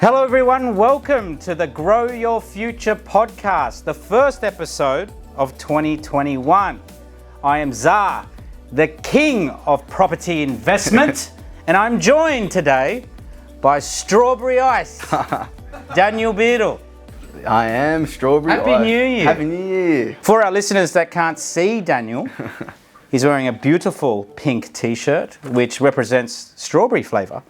Hello everyone, welcome to the Grow Your Future podcast, the first episode of 2021. I am Zah, the king of property investment, and I'm joined today by Strawberry Ice, Daniel Beadle. I am Strawberry Ice. Happy New Year. Happy New Year. For our listeners that can't see Daniel, he's wearing a beautiful pink t-shirt which represents strawberry flavour.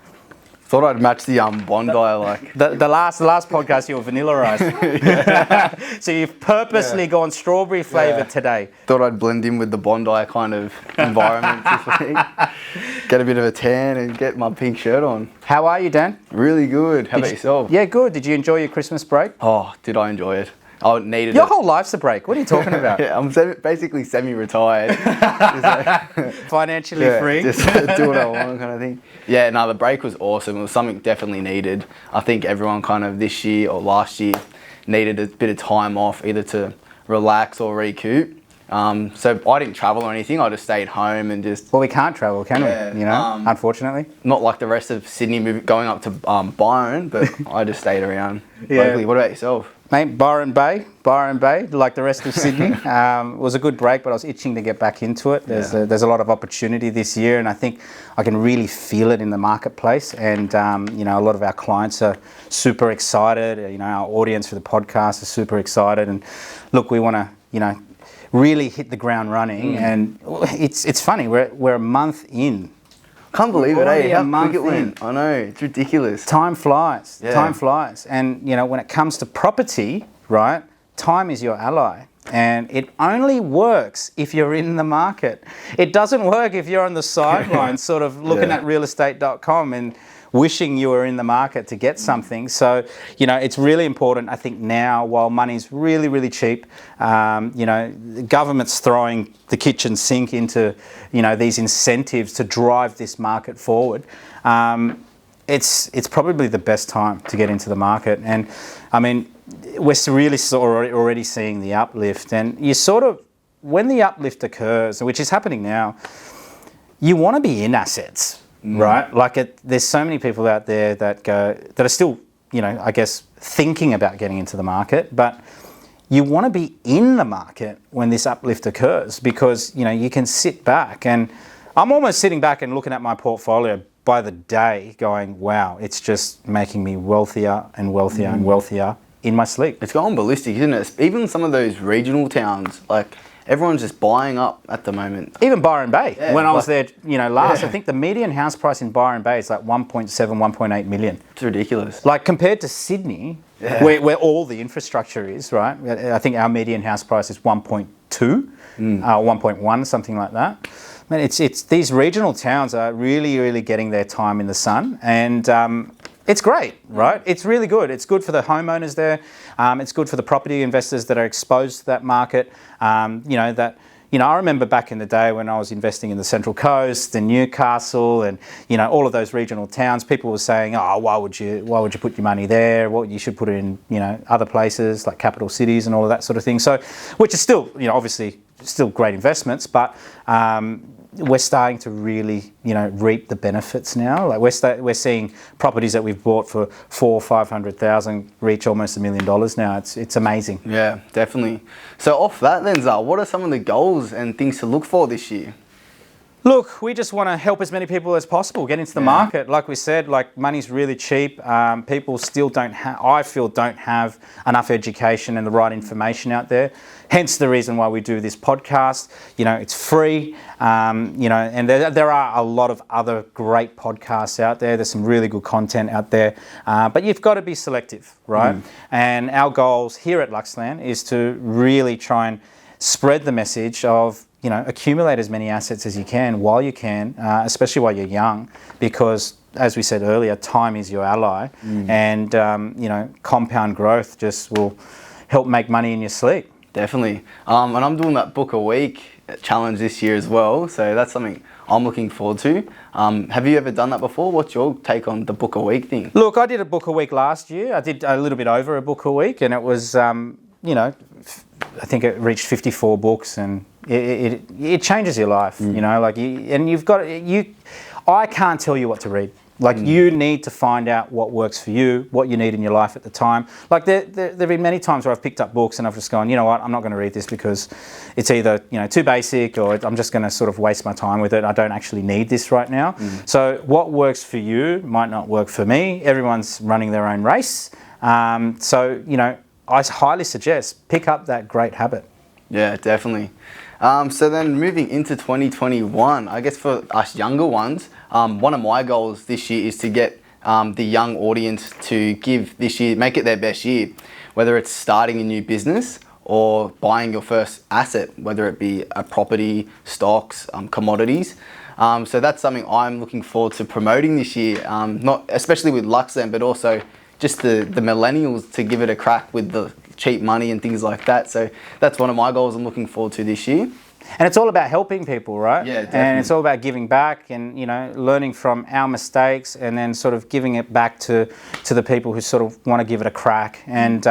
Thought I'd match the Bondi like. The last podcast you were vanilla ice. So you've purposely gone strawberry flavoured today. Thought I'd blend in with the Bondi kind of environment this week. Get a bit of a tan and get my pink shirt on. How are you, Dan? Really good. How about yourself? Yeah, good. Did you enjoy your Christmas break? Oh, did I enjoy it? I needed Your it. whole life's a break. What are you talking about? Yeah, I'm basically semi-retired. Financially free. Just do what I want kind of thing. Yeah, no, the break was awesome. It was something definitely needed. I think everyone kind of this year or last year needed a bit of time off, either to relax or recoup. So I didn't travel or anything. I just stayed home and just... Well, we can't travel, can we? You know, unfortunately. Not like the rest of Sydney going up to Byron, but I just stayed around locally. What about yourself? Mate, Byron Bay, like the rest of Sydney. It was a good break, but I was itching to get back into it. There's a lot of opportunity this year, and I think I can really feel it in the marketplace. And a lot of our clients are super excited. Our audience for the podcast is super excited. And look, we want to, really hit the ground running. And it's funny. We're a month in. Can't believe it, eh? How quick it went. I know, it's ridiculous. Time flies. Yeah. Time flies. And, when it comes to property, right, time is your ally. And it only works if you're in the market. It doesn't work if you're on the sidelines sort of looking at realestate.com and wishing you were in the market to get something. So, it's really important, I think now, while money's really, really cheap, the government's throwing the kitchen sink into, these incentives to drive this market forward. It's probably the best time to get into the market. And, I mean, we're really already seeing the uplift. And you sort of, when the uplift occurs, which is happening now, you want to be in assets. Right, there's so many people out there that are still, I guess, thinking about getting into the market, but you want to be in the market when this uplift occurs because you can sit back, and I'm almost sitting back and looking at my portfolio by the day, going, wow, it's just making me wealthier and wealthier and wealthier in my sleep. It's gone ballistic, isn't it? Even some of those regional towns, everyone's just buying up at the moment. Even Byron Bay. Yeah, when I was there, last, I think the median house price in Byron Bay is like 1.7, 1.8 million. It's ridiculous. Compared to Sydney, where all the infrastructure is, right? I think our median house price is 1.2, 1.1, something like that. Man, it's these regional towns are really, really getting their time in the sun, and it's great, right? It's really good. It's good for the homeowners there. It's good for the property investors that are exposed to that market. I remember back in the day when I was investing in the Central Coast and Newcastle and all of those regional towns, people were saying, "Oh, why would you put your money there? Well, you should put it in other places like capital cities and all of that sort of thing." So, which is still obviously still great investments, but we're starting to really, reap the benefits now. We're seeing properties that we've bought for $400,000 or $500,000 reach almost $1 million now. It's amazing. Yeah, definitely. So off that then, Zah, what are some of the goals and things to look for this year? Look, we just want to help as many people as possible get into the market. Like we said, money's really cheap. People still don't have enough education and the right information out there. Hence the reason why we do this podcast. It's free. And there are a lot of other great podcasts out there. There's some really good content out there. But you've got to be selective, right? And our goals here at Luxland is to really try and spread the message of accumulate as many assets as you can while you can, especially while you're young, because as we said earlier, time is your ally, and compound growth just will help make money in your sleep. Definitely. And I'm doing that book a week challenge this year as well, so that's something I'm looking forward to. Have you ever done that before? What's your take on the book a week thing? Look, I did a book a week last year. I did a little bit over a book a week, and it was, I think it reached 54 books, and it changes your life, and you've got I can't tell you what to read. Like you need to find out what works for you, what you need in your life at the time. Like there've been many times where I've picked up books and I've just gone, you know what, I'm not going to read this because it's either too basic or I'm just going to sort of waste my time with it. I don't actually need this right now. So what works for you might not work for me. Everyone's running their own race. So I highly suggest pick up that great habit. Yeah, definitely. So then moving into 2021, I guess for us younger ones, one of my goals this year is to get the young audience to give this year, make it their best year, whether it's starting a new business or buying your first asset, whether it be a property, stocks, commodities. So that's something I'm looking forward to promoting this year, not especially with Luxland, but also just the millennials to give it a crack with the cheap money and things like that. So that's one of my goals I'm looking forward to this year. And it's all about helping people, right? Yeah, definitely. And it's all about giving back and, learning from our mistakes and then sort of giving it back to the people who sort of want to give it a crack. And,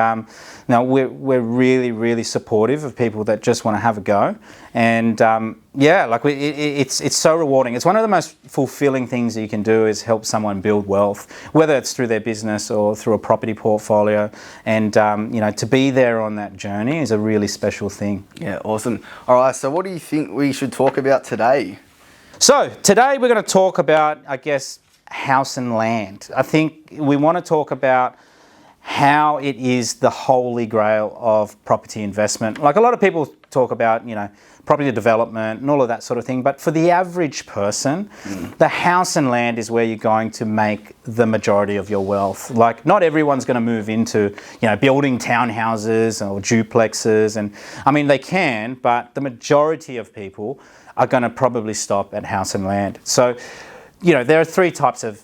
we're really, really supportive of people that just want to have a go. And, it's so rewarding. It's one of the most fulfilling things that you can do is help someone build wealth, whether it's through their business or through a property portfolio. And, to be there on that journey is a really special thing. Yeah, awesome. All right, so what do you think we should talk about today? So today we're going to talk about, I guess, house and land. I think we want to talk about how it is the holy grail of property investment. Like a lot of people talk about, property development and all of that sort of thing. But for the average person, the house and land is where you're going to make the majority of your wealth. Like not everyone's going to move into, building townhouses or duplexes. And I mean, they can, but the majority of people are going to probably stop at house and land. So, there are three types of,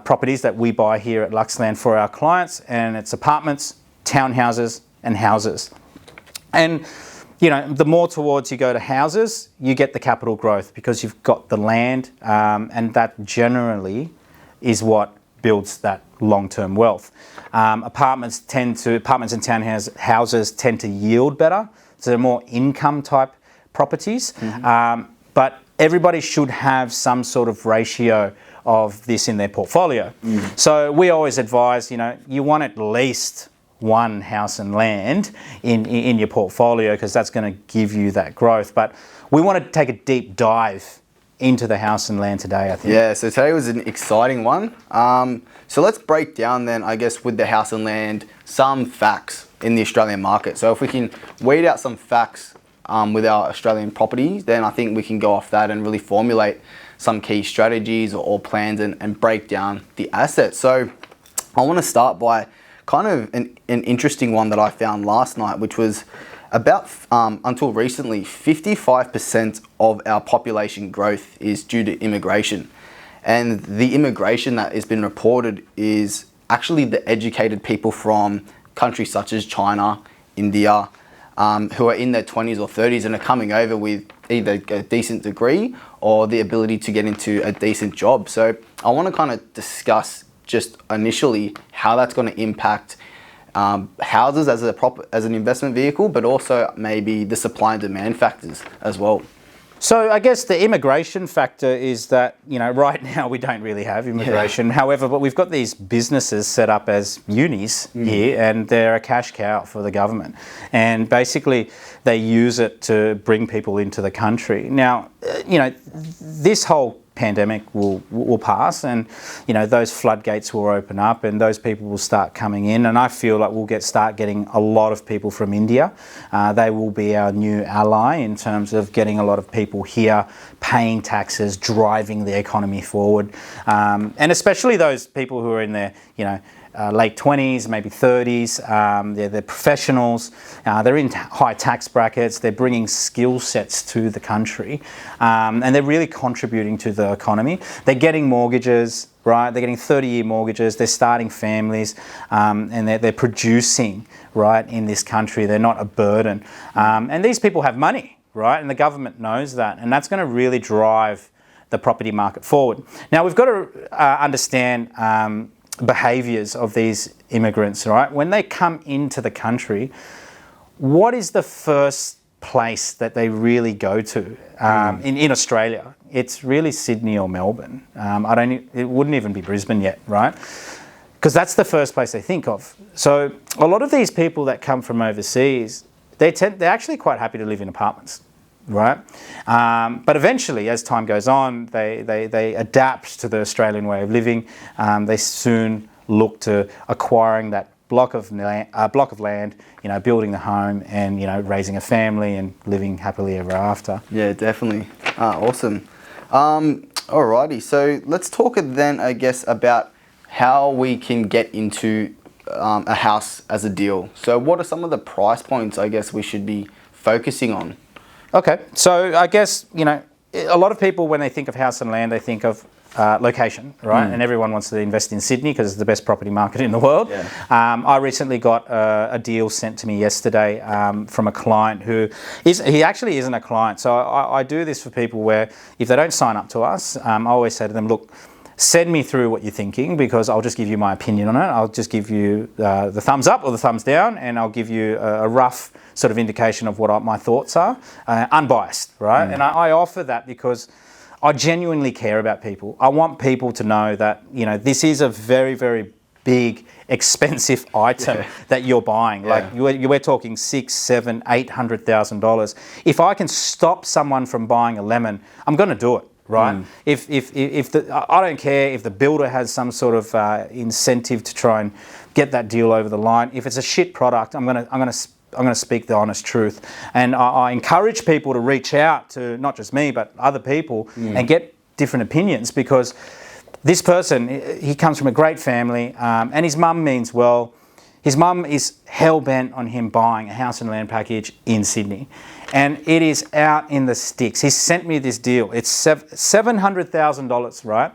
properties that we buy here at Luxland for our clients, and it's apartments, townhouses, and houses. And, the more towards you go to houses, you get the capital growth because you've got the land, and that generally is what builds that long-term wealth. Apartments and townhouses tend to yield better, so they're more income type properties, but everybody should have some sort of ratio of this in their portfolio. So we always advise, you want at least one house and land in your portfolio because that's going to give you that growth. But we want to take a deep dive into the house and land today, I think. Yeah, so today was an exciting one. So let's break down then, I guess, with the house and land, some facts in the Australian market. So if we can weed out some facts with our Australian properties, then I think we can go off that and really formulate some key strategies or plans and break down the assets. So I want to start by kind of an interesting one that I found last night, which was about, until recently, 55% of our population growth is due to immigration. And the immigration that has been reported is actually the educated people from countries such as China, India, who are in their 20s or 30s and are coming over with either a decent degree or the ability to get into a decent job. So I want to kind of discuss just initially how that's going to impact houses as an investment vehicle, but also maybe the supply and demand factors as well. So I guess the immigration factor is that, right now we don't really have immigration. Yeah. However, but we've got these businesses set up as unis here, and they're a cash cow for the government. And basically they use it to bring people into the country. Now, this whole pandemic will pass, and those floodgates will open up and those people will start coming in, and I feel like we'll start getting a lot of people from India. They will be our new ally in terms of getting a lot of people here, paying taxes, driving the economy forward, and especially those people who are in their late 20s, maybe 30s. They're professionals. They're in high tax brackets. They're bringing skill sets to the country, and they're really contributing to the economy. They're getting mortgages, right? They're getting 30-year mortgages. They're starting families, and they're producing, right, in this country. They're not a burden. And these people have money, right? And the government knows that, and that's going to really drive the property market forward. Now, we've got to understand behaviours of these immigrants, right? When they come into the country, what is the first place that they really go to in Australia, it's really Sydney or Melbourne. It wouldn't even be Brisbane yet, right? Because that's the first place they think of. So a lot of these people that come from overseas, they're actually quite happy to live in apartments, right? But eventually, as time goes on, they adapt to the Australian way of living. They soon look to acquiring that block of land, building the home and, raising a family and living happily ever after. Yeah, definitely. Awesome. Alrighty, so let's talk then, I guess, about how we can get into a house as a deal. So what are some of the price points, I guess, we should be focusing on? Okay, so I guess, a lot of people, when they think of house and land, they think of location, right? And everyone wants to invest in Sydney because it's the best property market in the world. Yeah. I recently got a deal sent to me yesterday from a client he actually isn't a client. So I do this for people where if they don't sign up to us, I always say to them, look, send me through what you're thinking because I'll just give you my opinion on it. I'll just give you the thumbs up or the thumbs down, and I'll give you a rough sort of indication of what my thoughts are, unbiased, right? And I offer that because I genuinely care about people. I want people to know that, this is a very, very big, expensive item that you're buying. Like we're talking $600,000, $700,000, $800,000. If I can stop someone from buying a lemon, I'm going to do it. Right. I don't care if the builder has some sort of incentive to try and get that deal over the line. If it's a shit product, I'm gonna speak the honest truth. And I encourage people to reach out to not just me but other people and get different opinions, because this person, he comes from a great family, and his mum means well. His mum is hell-bent on him buying a house and land package in Sydney. And it is out in the sticks. He sent me this deal. It's $700,000, right?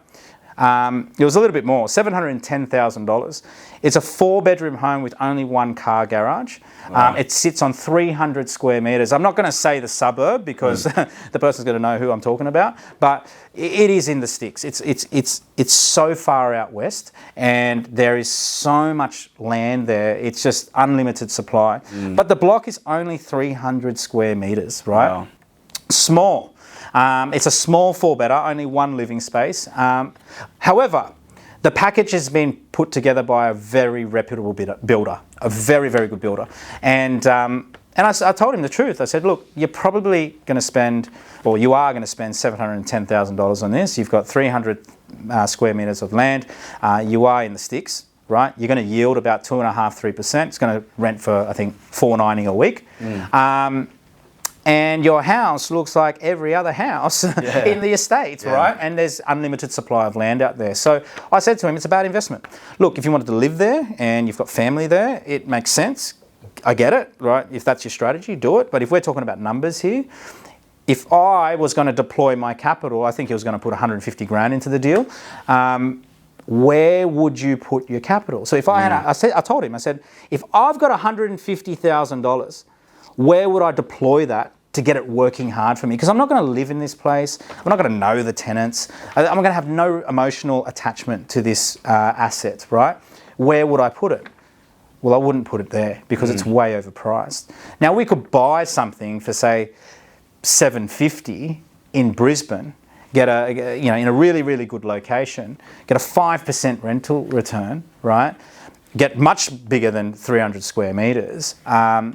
It was a little bit more, $710,000. It's a 4-bedroom home with only 1 car garage. Wow. It sits on 300 square metres. I'm not going to say the suburb because the person's going to know who I'm talking about, but it is in the sticks. It's so far out west, and there is so much land there. It's just unlimited supply. But the block is only 300 square metres, right? Wow. Small. It's a small 4-bedder, only 1 living space. However, the package has been put together by a very reputable builder, a very, very good builder. And I told him the truth. I said, look, you're probably going to spend, or you are going to spend $710,000 on this. You've got 300 square metres of land. You are in the sticks, right? You're going to yield about 2.5%, 3%. It's going to rent for, I think, $4.90 a week. And your house looks like every other house in the estates, right? And there's unlimited supply of land out there. So I said to him, it's about investment. Look, if you wanted to live there and you've got family there, it makes sense. I get it, right? If that's your strategy, do it. But if we're talking about numbers here, if I was going to deploy my capital, I think he was going to put 150 grand into the deal. Where would you put your capital? So if I told him, I said, if I've got $150,000, where would I deploy that to get it working hard for me? Because I'm not going to live in this place. I'm not going to know the tenants. I'm going to have no emotional attachment to this asset, right? Where would I put it? Well, I wouldn't put it there because it's way overpriced. Now, we could buy something for, say, $750 in Brisbane, get in a really, really good location, get a 5% rental return, right? Get much bigger than 300 square metres,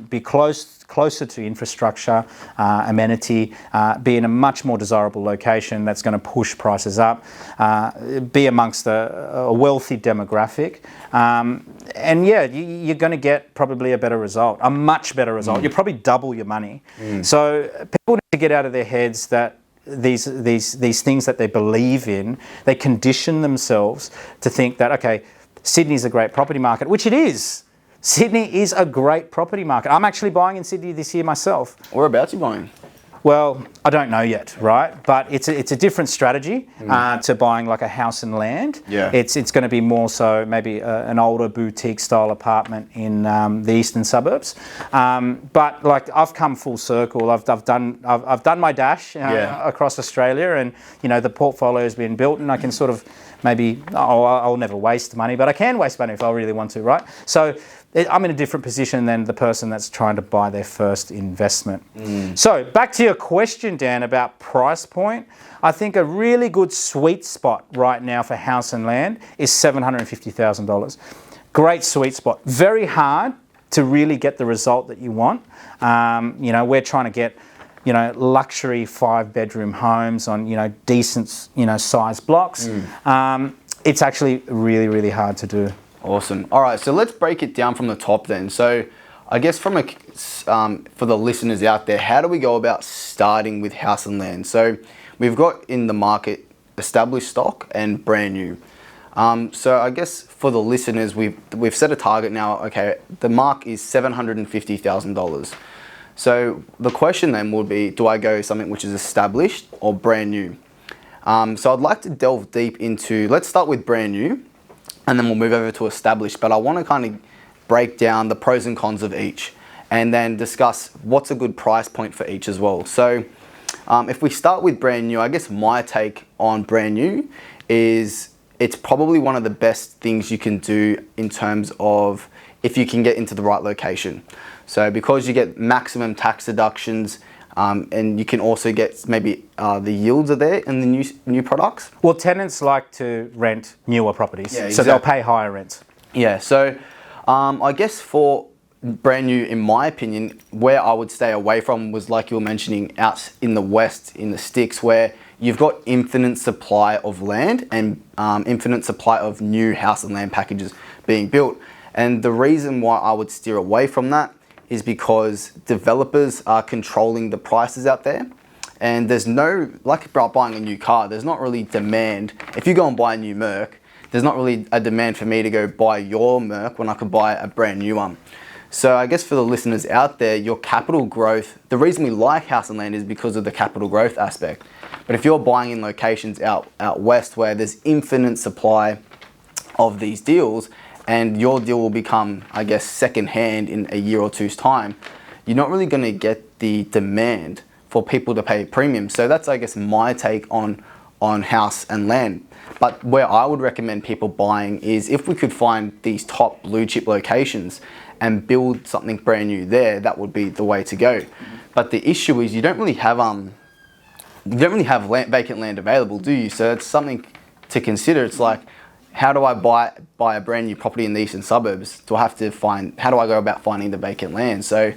be closer to infrastructure, amenity, be in a much more desirable location that's going to push prices up, be amongst a wealthy demographic, and you're going to get probably a better result, a much better result. You'll probably double your money. So people need to get out of their heads that these things that they believe in, they condition themselves to think that, okay, Sydney's a great property market, which it is. Sydney is a great property market. I'm actually buying in Sydney this year myself. Whereabouts are you buying? Well, I don't know yet, right? But it's a different strategy to buying like a house and land. Yeah. It's going to be more so maybe an older boutique style apartment in the eastern suburbs. But like I've come full circle. I've done my dash across Australia, and the portfolio has been built, and I can sort of maybe I'll never waste money, but I can waste money if I really want to, right? So I'm in a different position than the person that's trying to buy their first investment. So back to your question, Dan, about price point. I think a really good sweet spot right now for house and land is $750,000. Great sweet spot. Very hard to really get the result that you want. We're trying to get, luxury 5-bedroom homes on, decent, size blocks. It's actually really, really hard to do. Awesome. All right, so let's break it down from the top then. So I guess for the listeners out there, how do we go about starting with house and land? So we've got in the market established stock and brand new. So I guess for the listeners, we've set a target now. Okay, the mark is $750,000. So the question then would be, do I go something which is established or brand new? So I'd like to delve deep into, let's start with brand new, and then we'll move over to established. But I want to kind of break down the pros and cons of each, and then discuss what's a good price point for each as well. So if we start with brand new, I guess my take on brand new is it's probably one of the best things you can do in terms of if you can get into the right location. So because you get maximum tax deductions, and you can also get maybe the yields are there in the new products. Well, tenants like to rent newer properties, Yeah, so they'll pay higher rent. Yeah, so I guess for brand new, in my opinion, where I would stay away from was, like you were mentioning, out in the west, in the sticks, where you've got infinite supply of land and infinite supply of new house and land packages being built. And the reason why I would steer away from that is because developers are controlling the prices out there. And there's no, like about buying a new car, there's not really demand. If you go and buy a new Merc, there's not really a demand for me to go buy your Merc when I could buy a brand new one. So I guess for the listeners out there, your capital growth, the reason we like house and land is because of the capital growth aspect. But if you're buying in locations out west where there's infinite supply of these deals, and your deal will become, I guess, second-hand in a year or two's time, you're not really going to get the demand for people to pay premiums. So that's, I guess, my take on house and land. But where I would recommend people buying is if we could find these top blue chip locations and build something brand new there, that would be the way to go. But the issue is you don't really have vacant land available, do you? So it's something to consider. It's like, how do I buy a brand new property in the eastern suburbs? How do I go about finding the vacant land? So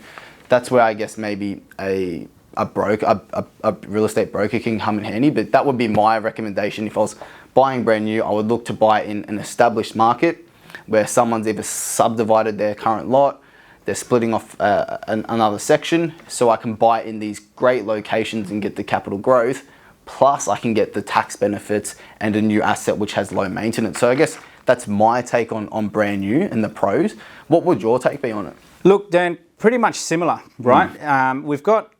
that's where I guess maybe a real estate broker can come in handy. But that would be my recommendation. If I was buying brand new, I would look to buy in an established market where someone's either subdivided their current lot, they're splitting off another section, so I can buy in these great locations and get the capital growth. Plus I can get the tax benefits and a new asset which has low maintenance. So I guess that's my take on brand new and the pros. What would your take be on it? Look, Dan, pretty much similar, right? We've got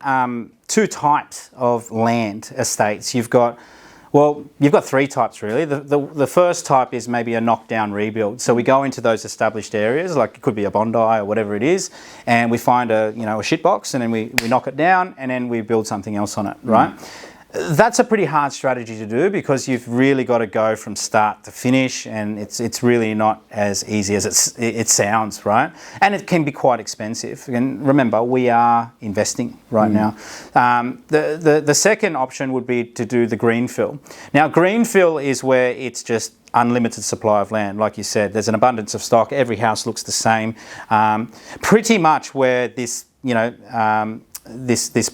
two types of land estates. You've got three types really. The first type is maybe a knockdown rebuild. So we go into those established areas, like it could be a Bondi or whatever it is, and we find a shitbox, and then we knock it down, and then we build something else on it, right? That's a pretty hard strategy to do because you've really got to go from start to finish, and it's really not as easy as it sounds, right? And it can be quite expensive. And remember, we are investing right now. The second option would be to do the greenfill. Now, greenfill is where it's just unlimited supply of land. Like you said, there's an abundance of stock. Every house looks the same. Pretty much where this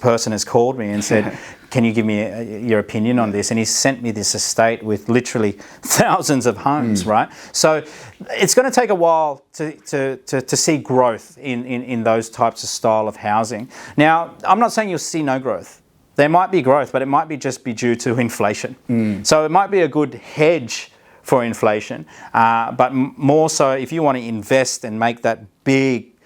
person has called me and said, can you give me your opinion on this? And he sent me this estate with literally thousands of homes, right? So it's going to take a while to see growth in those types of style of housing. Now, I'm not saying you'll see no growth. There might be growth, but it might just be due to inflation. So it might be a good hedge for inflation, but more so if you want to invest and make that big,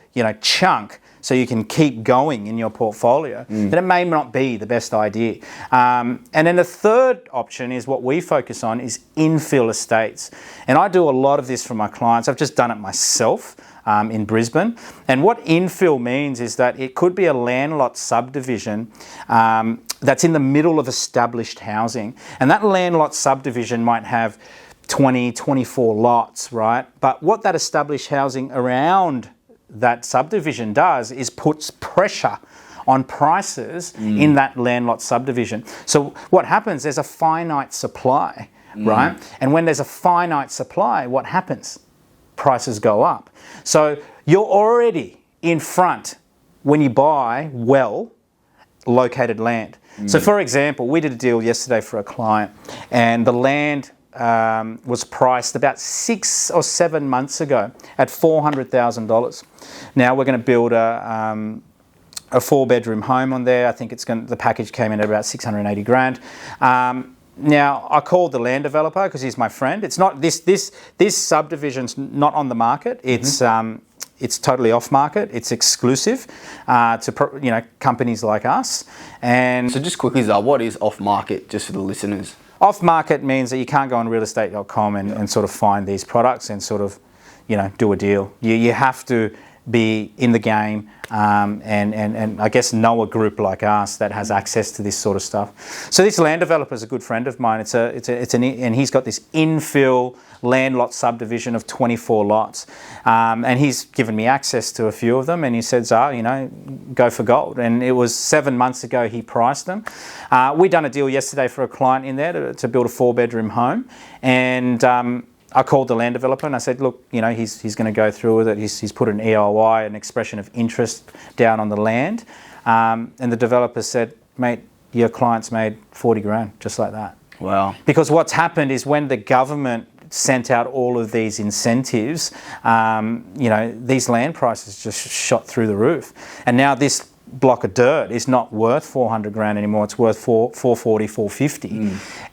chunk, so you can keep going in your portfolio, then it may not be the best idea. And then the third option is what we focus on is infill estates. And I do a lot of this for my clients. I've just done it myself in Brisbane. And what infill means is that it could be a land lot subdivision that's in the middle of established housing. And that land lot subdivision might have 20, 24 lots, right? But what that established housing around that subdivision does is puts pressure on prices in that land lot subdivision. So what happens, there's a finite supply, right? And when there's a finite supply, what happens? Prices go up. So you're already in front when you buy well located land. So for example, we did a deal yesterday for a client, and the land was priced about 6 or 7 months ago at $400,000. Now we're going to build a 4-bedroom home on there. I think the package came in at about 680 grand. Now I called the land developer because he's my friend. It's not this subdivision's not on the market. It's totally off market. It's exclusive to companies like us. And so just quickly, Zah, what is off market, just for the listeners? Off market means that you can't go on realestate.com and sort of find these products and sort of do a deal. You have to be in the game and I guess know a group like us that has access to this sort of stuff. So this land developer is a good friend of mine. And he's got this infill land lot subdivision of 24 lots, and he's given me access to a few of them. And he said, Zah, go for gold. And it was 7 months ago he priced them. We done a deal yesterday for a client in there to build a 4-bedroom home, and I called the land developer and I said, look, he's going to go through with it. He's put an EOI, an expression of interest, down on the land. And the developer said, mate, your client's made 40 grand, just like that. Wow. Because what's happened is when the government sent out all of these incentives, these land prices just shot through the roof. And now this block of dirt is not worth 400 grand anymore. It's worth 440, 450.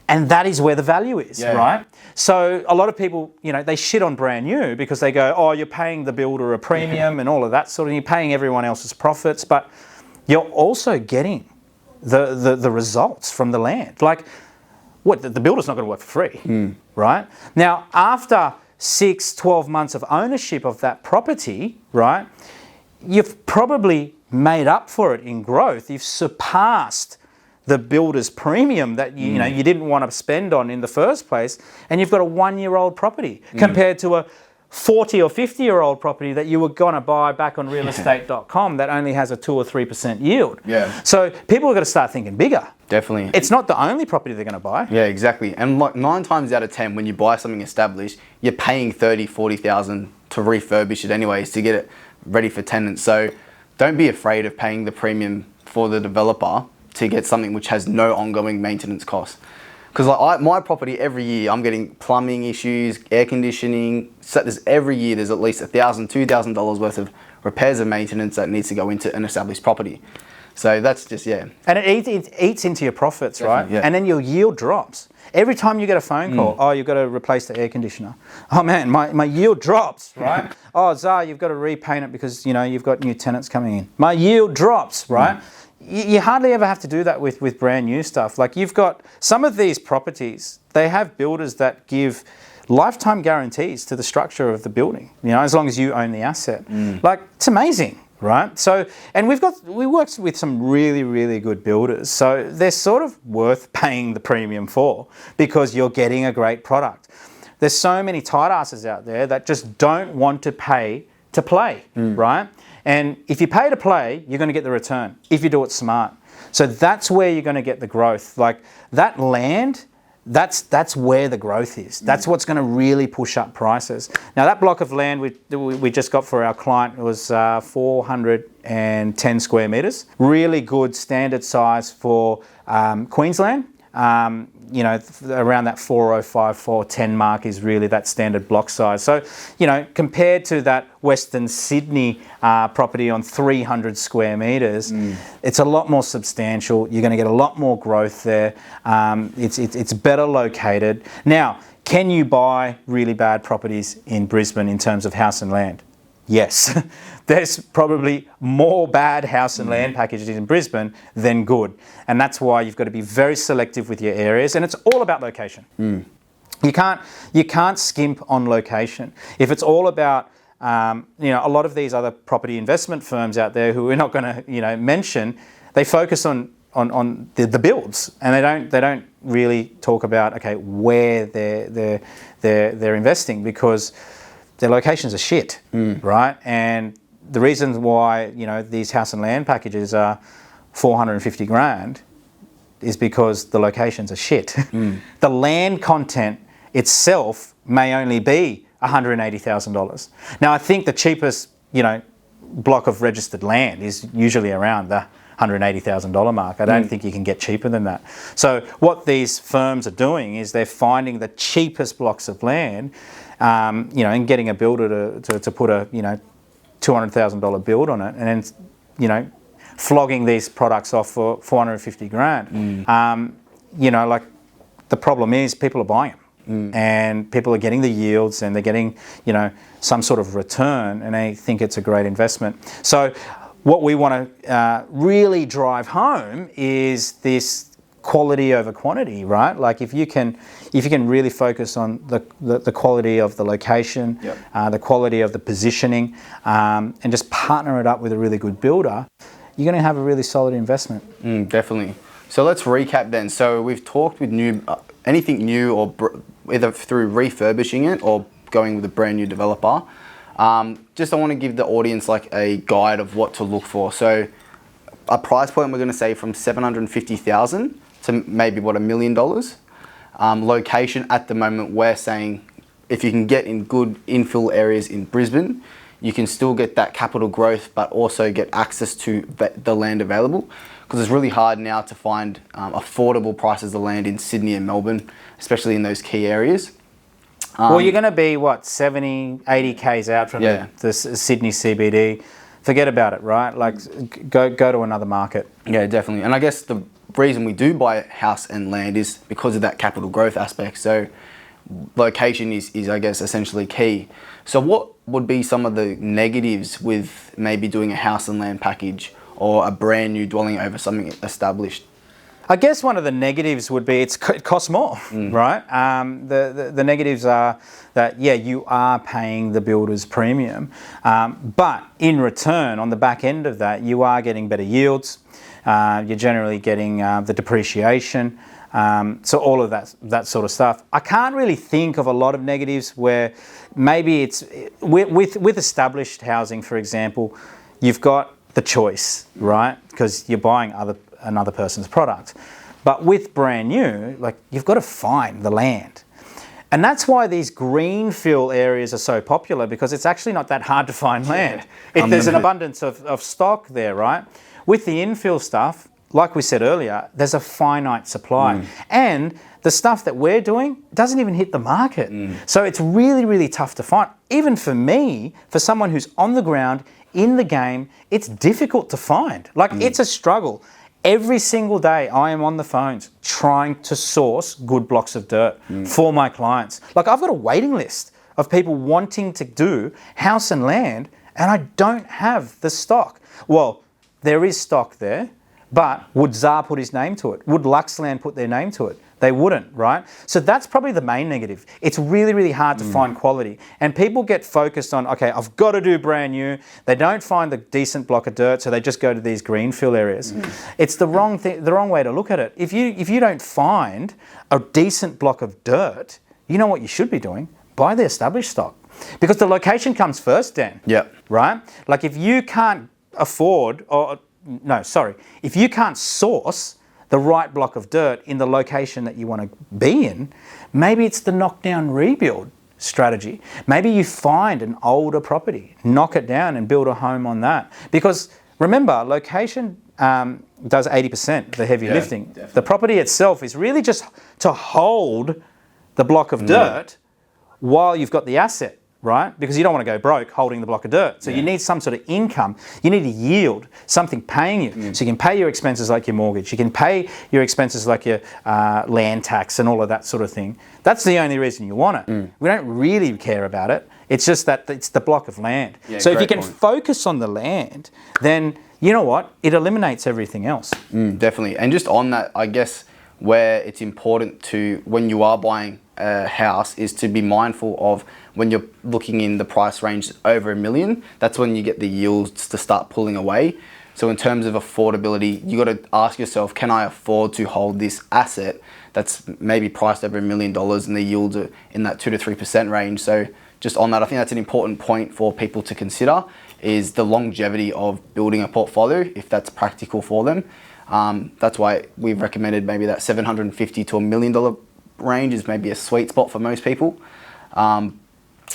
And that is where the value is, right? So a lot of people, they shit on brand new because they go, oh, you're paying the builder a premium and all of that sort of, you're paying everyone else's profits, but you're also getting the results from the land. Like, the builder's not going to work for free, right? Now, after 6, 12 months of ownership of that property, right, you've probably made up for it in growth. You've surpassed the builder's premium that you didn't want to spend on in the first place, and you've got a 1-year-old property compared to a 40 or 50-year-old property that you were going to buy back on realestate.com that only has a 2 or 3% yield. Yeah. So people are going to start thinking bigger. Definitely. It's not the only property they're going to buy. Yeah, exactly. And like 9 times out of 10, when you buy something established, you're paying 30, 40,000 to refurbish it anyways to get it ready for tenants. So don't be afraid of paying the premium for the developer to get something which has no ongoing maintenance costs. Because my property, every year I'm getting plumbing issues, air conditioning. So every year there's at least $1,000, $2,000 worth of repairs and maintenance that needs to go into an established property. So that's just, And it eats into your profits, Definitely, right? Yeah. And then your yield drops. Every time you get a phone call, oh, you've got to replace the air conditioner. Oh man, my yield drops, right? Oh, Zah, you've got to repaint it because, you've got new tenants coming in. My yield drops, right? You hardly ever have to do that with brand new stuff. Like, you've got some of these properties, they have builders that give lifetime guarantees to the structure of the building, as long as you own the asset. Like, it's amazing, right? So, and we worked with some really, really good builders. So they're sort of worth paying the premium for because you're getting a great product. There's so many tight asses out there that just don't want to pay to play, right? And if you pay to play, you're going to get the return if you do it smart. So that's where you're going to get the growth. Like, that land, that's where the growth is. That's what's going to really push up prices. Now, that block of land we just got for our client was 410 square metres. Really good standard size for Queensland. Around that 405, 410 mark is really that standard block size. So, compared to that Western Sydney property on 300 square metres, it's a lot more substantial. You're going to get a lot more growth there. It's better located. Now, can you buy really bad properties in Brisbane in terms of house and land? Yes. There's probably more bad house and land packages in Brisbane than good. And that's why you've got to be very selective with your areas. And it's all about location. You can't skimp on location. If it's all about, a lot of these other property investment firms out there who we're not going to, mention, they focus on the builds, and they don't really talk about, okay, where they're investing, because their locations are shit, right? And the reason why, you know, these house and land packages are 450 grand is because the locations are shit. The land content itself may only be $180,000. Now, I think the cheapest, you know, block of registered land is usually around the $180,000 mark. I don't think you can get cheaper than that. So what these firms are doing is they're finding the cheapest blocks of land, you know, and getting a builder to put a, you know, $200,000 build on it, and then, you know, flogging these products off for 450 grand. You know, like, the problem is people are buying them, and people are getting the yields, and they're getting, you know, some sort of return, and they think it's a great investment. So what we want to really drive home is this quality over quantity, right? Like, if you can really focus on the quality of the location, the quality of the positioning, and just partner it up with a really good builder, you're going to have a really solid investment. Definitely. So let's recap then. So we've talked with anything new, or either through refurbishing it or going with a brand new developer. Just I want to give the audience like a guide of what to look for. So a price point, we're going to say from 750,000 to maybe $1 million. Location at the moment, we're saying if you can get in good infill areas in Brisbane, you can still get that capital growth, but also get access to the land available. Because it's really hard now to find affordable prices of land in Sydney and Melbourne, especially in those key areas. Well, you're going to be, what, 70, 80 Ks out from the Sydney CBD. Forget about it, right? Like, go to another market. Yeah, definitely. And I guess the reason we do buy house and land is because of that capital growth aspect. So location is I guess, essentially key. So what would be some of the negatives with maybe doing a house and land package or a brand new dwelling over something established? I guess one of the negatives would be it costs more, right? The negatives are that, yeah, you are paying the builder's premium, but in return, on the back end of that, you are getting better yields. You're generally getting the depreciation. So all of that sort of stuff. I can't really think of a lot of negatives where maybe it's with established housing, for example, you've got the choice, right? Because you're buying another person's product. But with brand new, like, you've got to find the land. And that's why these greenfield areas are so popular, because it's actually not that hard to find land. There's an abundance of stock there, right? With the infill stuff, like we said earlier, there's a finite supply. And the stuff that we're doing doesn't even hit the market. So it's really, really tough to find. Even for me, for someone who's on the ground, in the game, it's difficult to find. Like, it's a struggle. Every single day I am on the phones trying to source good blocks of dirt for my clients. Like, I've got a waiting list of people wanting to do house and land, and I don't have the stock. Well, there is stock there, but would Zah put his name to it? Would Luxland put their name to it? They wouldn't, right? So that's probably the main negative. It's really, really hard to find quality. And people get focused on, okay, I've got to do brand new. They don't find the decent block of dirt, so they just go to these greenfield areas. It's the wrong way to look at it. If you don't find a decent block of dirt, you know what you should be doing? Buy the established stock. Because the location comes first, Dan. Yeah. Right? Like, if you can't if you can't source the right block of dirt in the location that you want to be in, maybe it's the knockdown rebuild strategy. Maybe you find an older property, knock it down and build a home on that. Because remember, location does 80% the heavy lifting. Definitely. The property itself is really just to hold the block of dirt while you've got the asset, right? Because you don't want to go broke holding the block of dirt. So you need some sort of income. You need a yield, something paying you. So you can pay your expenses like your mortgage. You can pay your expenses like your land tax and all of that sort of thing. That's the only reason you want it. We don't really care about it. It's just that it's the block of land. Yeah, so if you can focus on the land, then you know what? It eliminates everything else. Definitely. And just on that, I guess where it's important to, when you are buying a house, is to be mindful of when you're looking in the price range over $1 million, that's when you get the yields to start pulling away. So in terms of affordability, you got to ask yourself, can I afford to hold this asset that's maybe priced over $1 million and the yields are in that 2 to 3% range? So just on that, I think that's an important point for people to consider. is the longevity of building a portfolio, if that's practical for them. That's why we've recommended maybe that $750 to $1 million range is maybe a sweet spot for most people.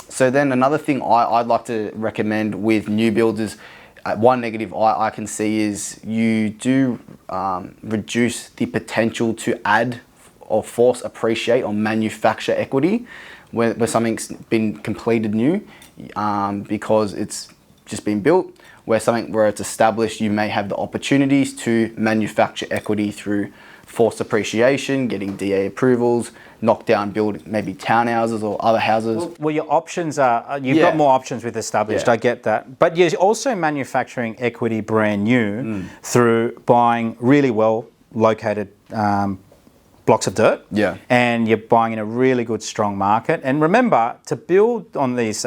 So then another thing I'd like to recommend with new builds is, one negative I can see is you do reduce the potential to add or force appreciate or manufacture equity where something's been completed new, because it's just been built. Where it's established, you may have the opportunities to manufacture equity through forced appreciation, getting DA approvals, knock down, build maybe townhouses or other houses. Well, your options are, you've got more options with established, I get that. But you're also manufacturing equity brand new through buying really well located blocks of dirt. Yeah. And you're buying in a really good, strong market. And remember, to build on these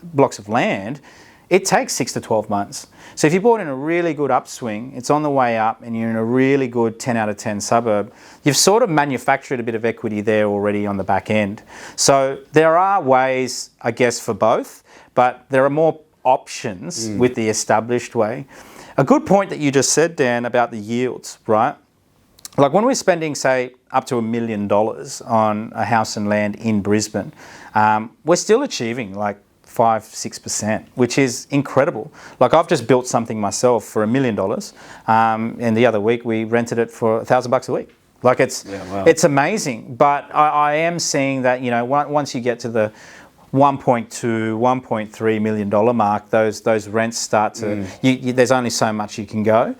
blocks of land, it takes 6 to 12 months. So if you bought in a really good upswing, it's on the way up and you're in a really good 10 out of 10 suburb, you've sort of manufactured a bit of equity there already on the back end. So there are ways, I guess, for both, but there are more options with the established way. A good point that you just said, Dan, about the yields, right? Like when we're spending, say, up to $1 million on a house and land in Brisbane, we're still achieving like 5-6%, which is incredible. Like I've just built something myself for $1 million, and the other week we rented it for $1,000 a week. Like it's amazing. But I am seeing that, you know, once you get to the $1.2, $1.3 million mark, those rents start to, there's only so much you can go.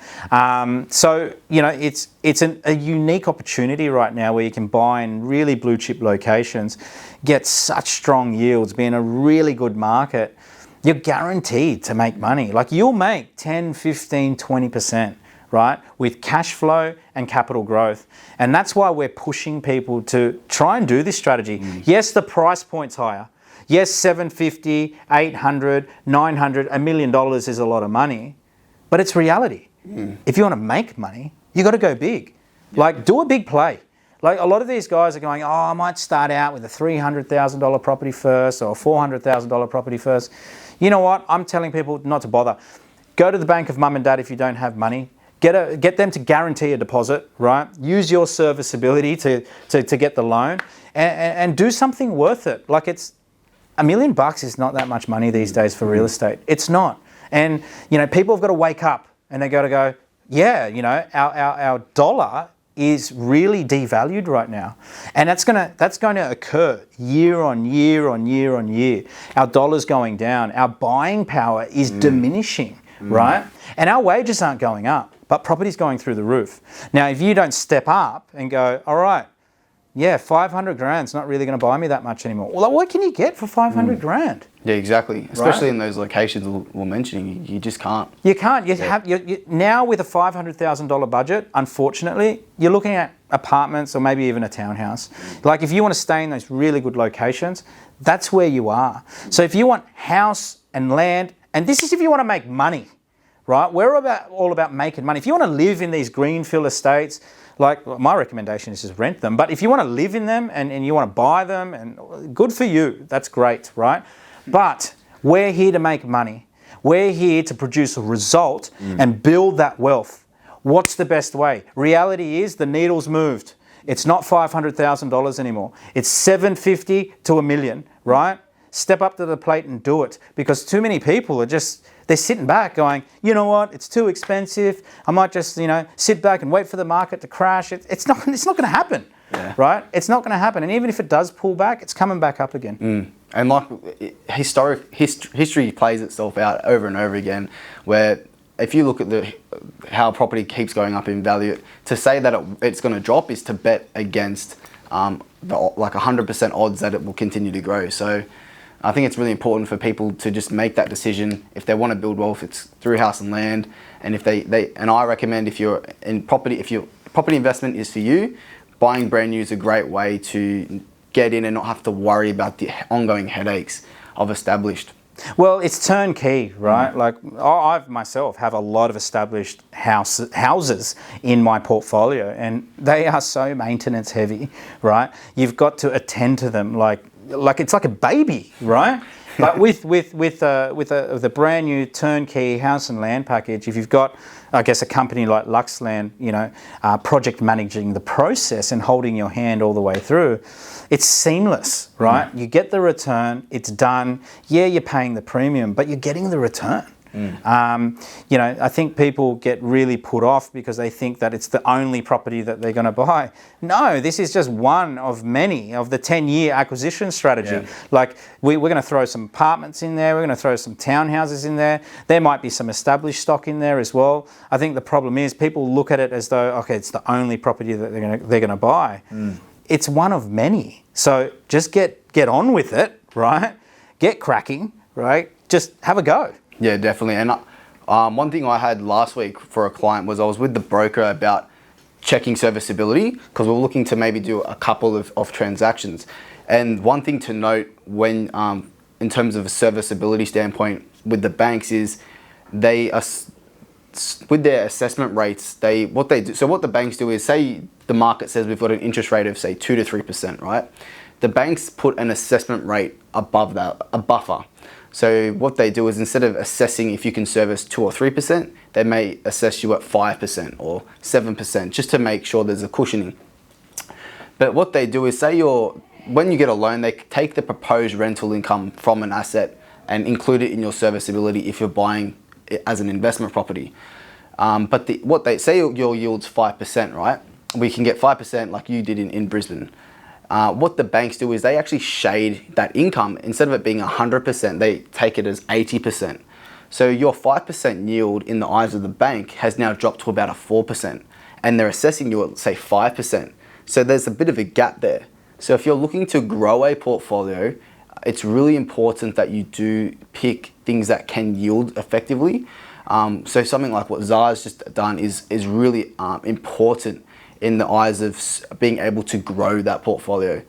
So, you know, it's a unique opportunity right now where you can buy in really blue chip locations, get such strong yields, be in a really good market. You're guaranteed to make money. Like you'll make 10, 15, 20%, right? With cash flow and capital growth. And that's why we're pushing people to try and do this strategy. Yes, the price point's higher. Yes, $750, $800, $900, $1 million is a lot of money, but it's reality. If you want to make money, you got to go big. Like do a big play. Like a lot of these guys are going, oh, I might start out with a $300,000 property first or a $400,000 property first. You know what? I'm telling people not to bother. Go to the bank of mum and dad if you don't have money. Get them to guarantee a deposit, right? Use your serviceability to get the loan and do something worth it. Like it's, $1 million is not that much money these days for real estate. It's not. And, you know, people have got to wake up and they've got to go, yeah, you know, our dollar is really devalued right now. And that's going to occur year on year on year on year. Our dollar's going down. Our buying power is diminishing, right? And our wages aren't going up, but property's going through the roof. Now, if you don't step up and go, all right, yeah, 500 grand's not really going to buy me that much anymore. Well, what can you get for 500 grand? Yeah, exactly. Especially in those locations we're mentioning, you just can't. You can't. Now with a $500,000 budget, unfortunately, you're looking at apartments or maybe even a townhouse. Like if you want to stay in those really good locations, that's where you are. So if you want house and land, and this is if you want to make money, right? We're all about making money. If you want to live in these Infill Estates, like my recommendation is just rent them. But if you want to live in them and you want to buy them, and good for you, that's great, right? But we're here to make money. We're here to produce a result and build that wealth. What's the best way? Reality is the needle's moved. It's not $500,000 anymore. It's $750 to $1 million, right? Step up to the plate and do it, because too many people are they're sitting back going, you know what, it's too expensive. I might just, you know, sit back and wait for the market to crash. It's not going to happen, right? It's not going to happen. And even if it does pull back, it's coming back up again. And like history plays itself out over and over again, where if you look at how property keeps going up in value, to say that it's going to drop is to bet against like 100% odds that it will continue to grow. So I think it's really important for people to just make that decision. If they want to build wealth, it's through house and land. And if and I recommend if your property investment is for you, buying brand new is a great way to get in and not have to worry about the ongoing headaches of established. Well, it's turnkey, right? Like I myself have a lot of established houses in my portfolio, and they are so maintenance heavy, right? You've got to attend to them like it's like a baby, right? But with the brand new turnkey house and land package, if you've got, I guess, a company like Luxland, project managing the process and holding your hand all the way through, it's seamless, right? You get the return, it's done. Yeah, you're paying the premium, but you're getting the return. I think people get really put off because they think that it's the only property that they're going to buy. No, this is just one of many of the 10-year acquisition strategy. Yeah. Like we're going to throw some apartments in there. We're going to throw some townhouses in there. There might be some established stock in there as well. I think the problem is people look at it as though, okay, it's the only property that they're going to buy. It's one of many. So just get on with it, right? Get cracking, right? Just have a go. Yeah, definitely. And one thing I had last week for a client was I was with the broker about checking serviceability because we were looking to maybe do a couple of transactions. And one thing to note when, in terms of a serviceability standpoint with the banks is they are, with their assessment rates, what the banks do is, say the market says we've got an interest rate of say 2 to 3%, right? The banks put an assessment rate above that, a buffer. So what they do is instead of assessing if you can service 2 or 3%, they may assess you at 5% or 7% just to make sure there's a cushioning. But what they do is when you get a loan, they take the proposed rental income from an asset and include it in your serviceability if you're buying it as an investment property. But what they say your yield's 5%, right? We can get 5% like you did in Brisbane. What the banks do is they actually shade that income. Instead of it being 100%, they take it as 80%. So your 5% yield in the eyes of the bank has now dropped to about a 4%. And they're assessing you at, say, 5%. So there's a bit of a gap there. So if you're looking to grow a portfolio, it's really important that you do pick things that can yield effectively. So something like what Zah's just done is really important in the eyes of being able to grow that portfolio.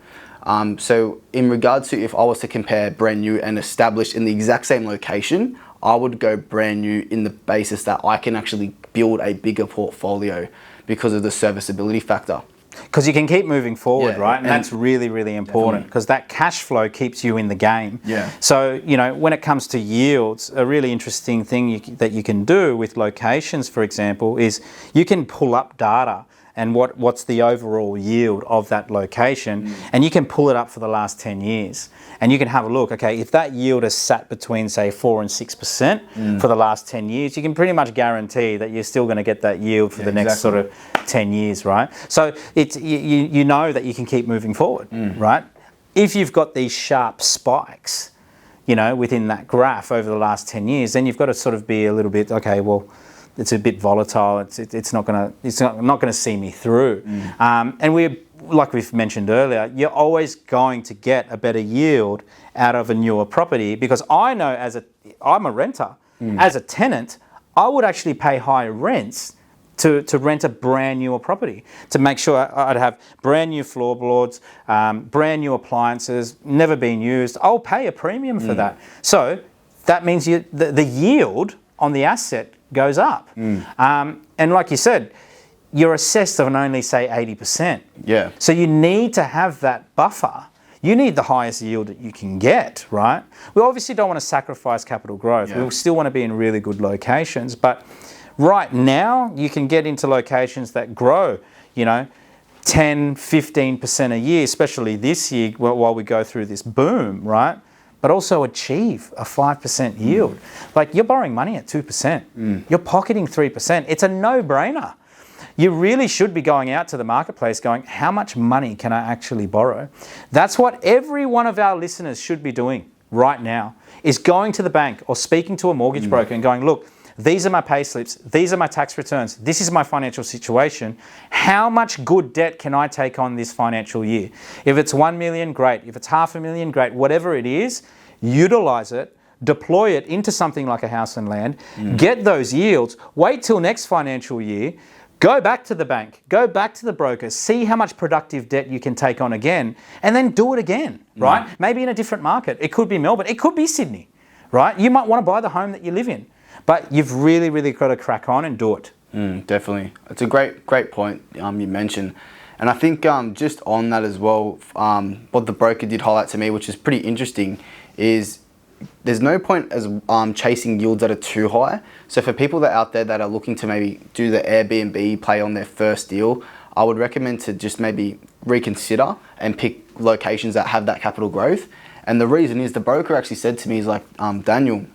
So in regards to if I was to compare brand new and established in the exact same location, I would go brand new in the basis that I can actually build a bigger portfolio because of the serviceability factor. Because you can keep moving forward, Yeah, right? And that's really, really important because that cash flow keeps you in the game. Yeah. So, when it comes to yields, a really interesting thing that you can do with locations, for example, is you can pull up data and what's the overall yield of that location, and you can pull it up for the last 10 years. And you can have a look, okay, if that yield has sat between, say, 4 and 6% for the last 10 years, you can pretty much guarantee that you're still going to get that yield for the next sort of 10 years, right? So it's you know that you can keep moving forward, right? If you've got these sharp spikes, within that graph over the last 10 years, then you've got to sort of be a little bit, okay, well, it's a bit volatile. It's not gonna see me through. And like we've mentioned earlier, you're always going to get a better yield out of a newer property because I know I'm a renter. As a tenant, I would actually pay higher rents to rent a brand newer property to make sure I'd have brand new floorboards, brand new appliances, never been used. I'll pay a premium for that. So that means the yield on the asset goes up. And like you said, you're assessed on only say 80%. Yeah. So you need to have that buffer. You need the highest yield that you can get, right? We obviously don't want to sacrifice capital growth. We still want to be in really good locations, but right now you can get into locations that grow, 10, 15% a year, especially this year while we go through this boom, right? But also achieve a 5% yield. Like you're borrowing money at 2%. You're pocketing 3%. It's a no-brainer. You really should be going out to the marketplace going, how much money can I actually borrow? That's what every one of our listeners should be doing right now, is going to the bank or speaking to a mortgage broker and going, look, these are my pay slips, these are my tax returns, this is my financial situation. How much good debt can I take on this financial year? If it's 1 million, great. If it's $500,000, great. Whatever it is, utilize it, deploy it into something like a house and land, get those yields, wait till next financial year, go back to the bank, go back to the broker, see how much productive debt you can take on again, and then do it again, right? Maybe in a different market. It could be Melbourne, it could be Sydney, right? You might want to buy the home that you live in. But you've really, really got to crack on and do it. Definitely. It's a great point you mentioned. And I think just on that as well, what the broker did highlight to me, which is pretty interesting, is there's no point as chasing yields that are too high. So for people that out there that are looking to maybe do the Airbnb play on their first deal, I would recommend to just maybe reconsider and pick locations that have that capital growth. And the reason is the broker actually said to me, he's like, Daniel,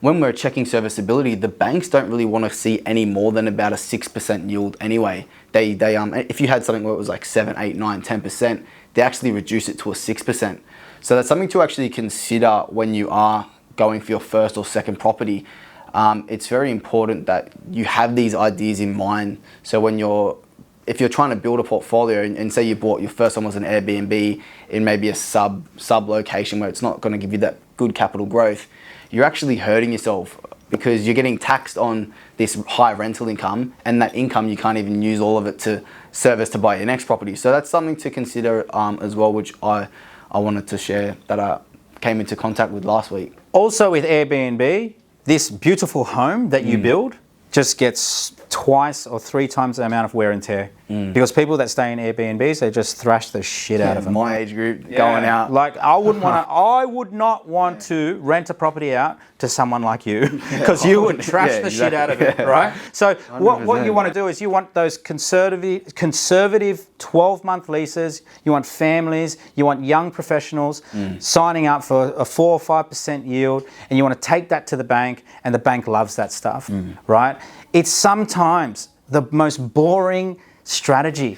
when we're checking serviceability, the banks don't really want to see any more than about a 6% yield anyway. They if you had something where it was like 7, 8, 9, 10%, they actually reduce it to a 6%. So that's something to actually consider when you are going for your first or second property. It's very important that you have these ideas in mind. So if you're trying to build a portfolio and say you bought your first one was an Airbnb in maybe a sub location where it's not going to give you that good capital growth, you're actually hurting yourself because you're getting taxed on this high rental income, and that income you can't even use all of it to service to buy your next property. So that's something to consider as well, which I wanted to share that I came into contact with last week. Also with Airbnb, this beautiful home that you build just gets twice or 3 times the amount of wear and tear. Because people that stay in Airbnbs, they just thrash the shit out of them. My age group going out. Like I would not want to rent a property out to someone like you, because you would trash the shit out of it, right? So what you want to do is you want those conservative 12-month leases, you want families, you want young professionals signing up for a 4 or 5% yield, and you want to take that to the bank, and the bank loves that stuff, right? It's sometimes the most boring strategy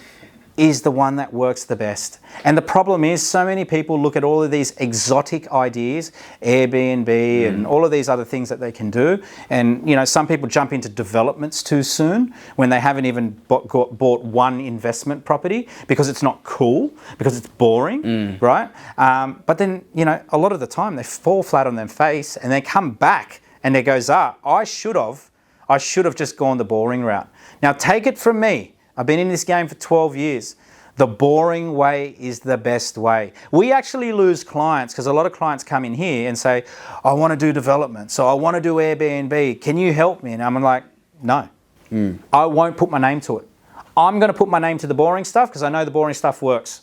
is the one that works the best. And the problem is so many people look at all of these exotic ideas, Airbnb and all of these other things that they can do. And, you know, some people jump into developments too soon when they haven't even bought one investment property because it's not cool, because it's boring, right? But then, you know, a lot of the time they fall flat on their face and they come back and they go, Zah, I should have just gone the boring route. Now take it from me. I've been in this game for 12 years. The boring way is the best way. We actually lose clients because a lot of clients come in here and say, I want to do development, so I want to do Airbnb. Can you help me? And I'm like, no, I won't put my name to it. I'm going to put my name to the boring stuff because I know the boring stuff works.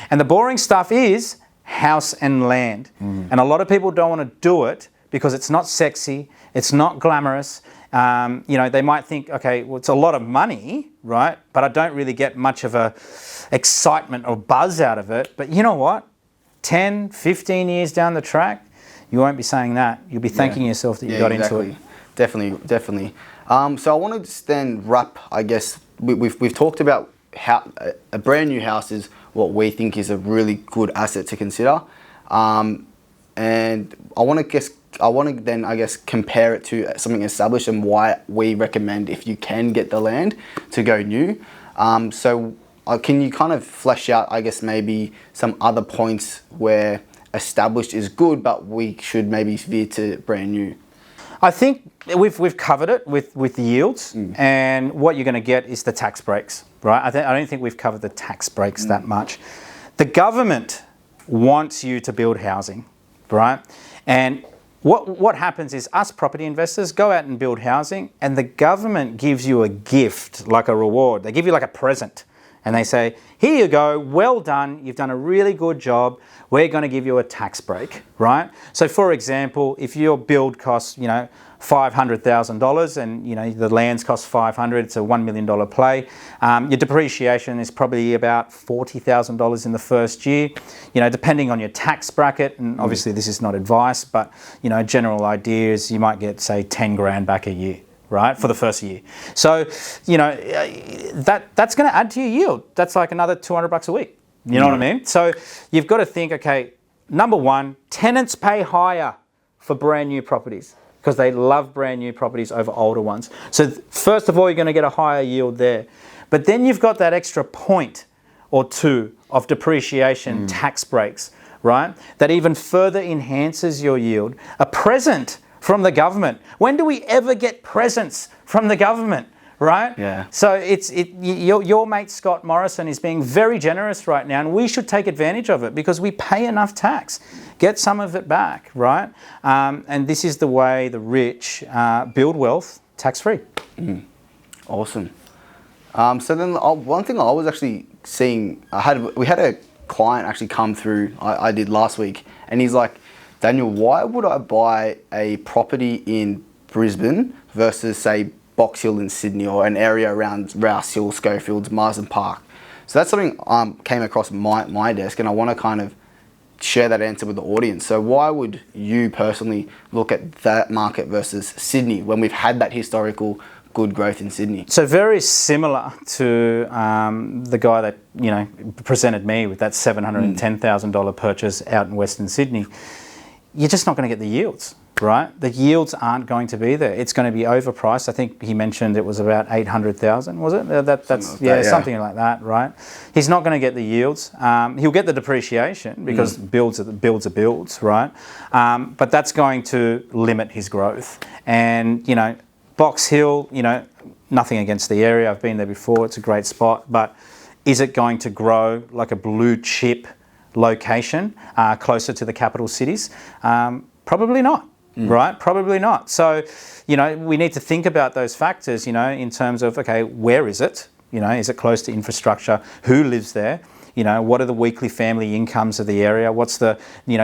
And the boring stuff is house and land. And a lot of people don't want to do it because it's not sexy, it's not glamorous. You know, they might think, okay, well, it's a lot of money, right? But I don't really get much of a excitement or buzz out of it. But you know what? 10, 15 years down the track, you won't be saying that. You'll be thanking yourself that you got into it. Definitely. So I want to just then wrap, I guess, we've talked about how a brand new house is what we think is a really good asset to consider. And I want to then, I guess, compare it to something established and why we recommend, if you can get the land, to go new. So can you kind of flesh out, I guess, maybe some other points where established is good, but we should maybe veer to brand new? I think we've covered it with the yields, and what you're going to get is the tax breaks, right? I don't think we've covered the tax breaks that much. The government wants you to build housing, right? And what happens is us property investors go out and build housing, and the government gives you a gift, like a reward. They give you like a present, and they say, here you go, well done, you've done a really good job, we're going to give you a tax break, right? So for example, if your build costs, you know, $500,000 and, you know, the lands cost 500, it's a $1 million play. Your depreciation is probably about $40,000 in the first year, you know, depending on your tax bracket. And obviously this is not advice, but, you know, general ideas, you might get, say, 10 grand back a year, right, for the first year. So, you know, that's going to add to your yield. That's like another $200 a week. You know what I mean? So you've got to think, okay, number one, tenants pay higher for brand new properties, because they love brand new properties over older ones. So first of all, you're going to get a higher yield there. But then you've got that extra point or two of depreciation tax breaks, right? That even further enhances your yield. A present from the government. When do we ever get presents from the government, right? Yeah. So your mate Scott Morrison is being very generous right now, and we should take advantage of it because we pay enough tax. Get some of it back, right? And this is the way the rich build wealth tax-free. Awesome. So then one thing I was actually seeing, we had a client actually come through, I did last week, and he's like, Daniel, why would I buy a property in Brisbane versus, say, Box Hill in Sydney or an area around Rouse Hill, Schofields, Marsden Park? So that's something came across my desk, and I want to kind of share that answer with the audience. So why would you personally look at that market versus Sydney when we've had that historical good growth in Sydney? So very similar to the guy that presented me with that $710,000 purchase out in Western Sydney. You're just not going to get the yields, right? The yields aren't going to be there. It's going to be overpriced. I think he mentioned it was about 800,000, was it? Something like that, right? He's not going to get the yields. He'll get the depreciation because builds are builds, right? But that's going to limit his growth. And Box Hill, nothing against the area. I've been there before. It's a great spot, but is it going to grow like a blue chip location closer to the capital cities? Probably not, right? Probably not. So, we need to think about those factors, in terms of, okay, where is it? Is it close to infrastructure? Who lives there? What are the weekly family incomes of the area? What's the,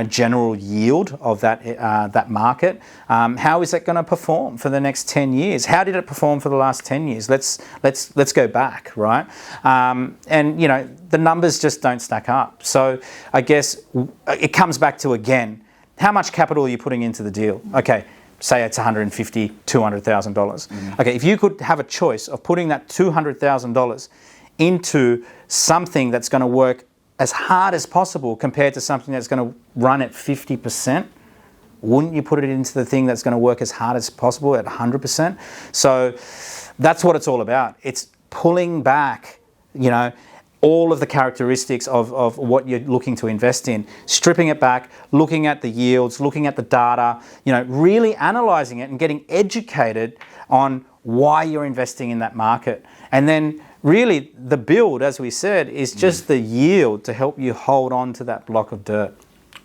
general yield of that market? How is it going to perform for the next 10 years? How did it perform for the last 10 years? Let's go back, right? And the numbers just don't stack up. So I guess it comes back to, again, how much capital are you putting into the deal? Okay, say it's $150,000, $200,000. Okay, if you could have a choice of putting that $200,000 into something that's going to work as hard as possible compared to something that's going to run at 50%, wouldn't you put it into the thing that's going to work as hard as possible at 100%? So that's what it's all about. It's pulling back, all of the characteristics of what you're looking to invest in, stripping it back, looking at the yields, looking at the data, really analysing it and getting educated on why you're investing in that market. And then really the build, as we said, is just the yield to help you hold on to that block of dirt.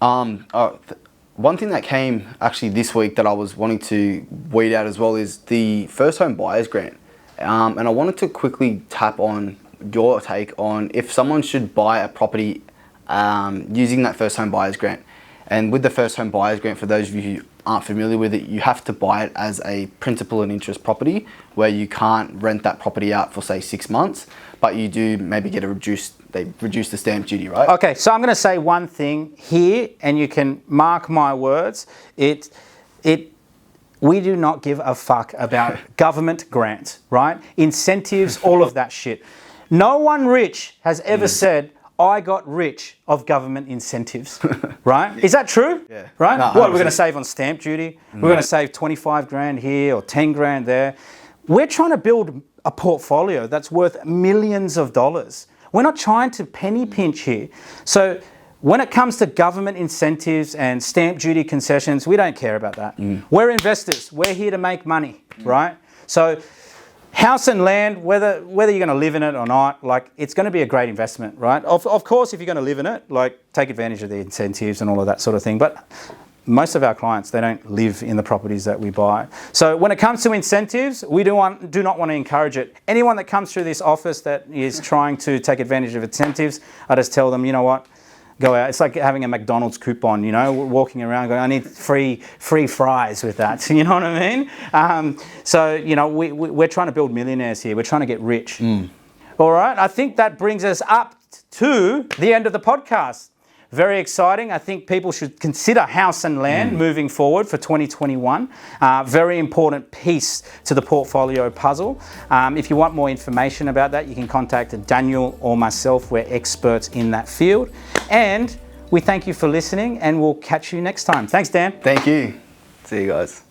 One thing that came actually this week that I was wanting to weed out as well is the first home buyers grant. And I wanted to quickly tap on your take on if someone should buy a property using that first home buyers grant. And with the first home buyers grant, for those of you who aren't familiar with it, you have to buy it as a principal and interest property where you can't rent that property out for, say, 6 months, but you do maybe get they reduce the stamp duty, right? Okay, so I'm going to say one thing here, and you can mark my words. We do not give a fuck about government grants, right? Incentives, all of that shit. No one rich has ever said, I got rich of government incentives, right? Is that true? Yeah. Right? No, what, we're going to save on stamp duty? We're going to save 25 grand here or 10 grand there. We're trying to build a portfolio that's worth millions of dollars. We're not trying to penny pinch here. So when it comes to government incentives and stamp duty concessions, we don't care about that. We're investors. We're here to make money, right? So house and land, whether you're going to live in it or not, it's going to be a great investment, right? Of course, if you're going to live in it, take advantage of the incentives and all of that sort of thing. But most of our clients, they don't live in the properties that we buy. So when it comes to incentives, we do not want to encourage it. Anyone that comes through this office that is trying to take advantage of incentives, I just tell them, you know what? Go out. It's like having a McDonald's coupon, walking around going, I need free fries with that. You know what I mean? So, we're trying to build millionaires here. We're trying to get rich. All right. I think that brings us up to the end of the podcast. Very exciting. I think people should consider house and land moving forward for 2021. Very important piece to the portfolio puzzle. If you want more information about that, you can contact Daniel or myself. We're experts in that field. And we thank you for listening, and we'll catch you next time. Thanks, Dan. Thank you. See you guys.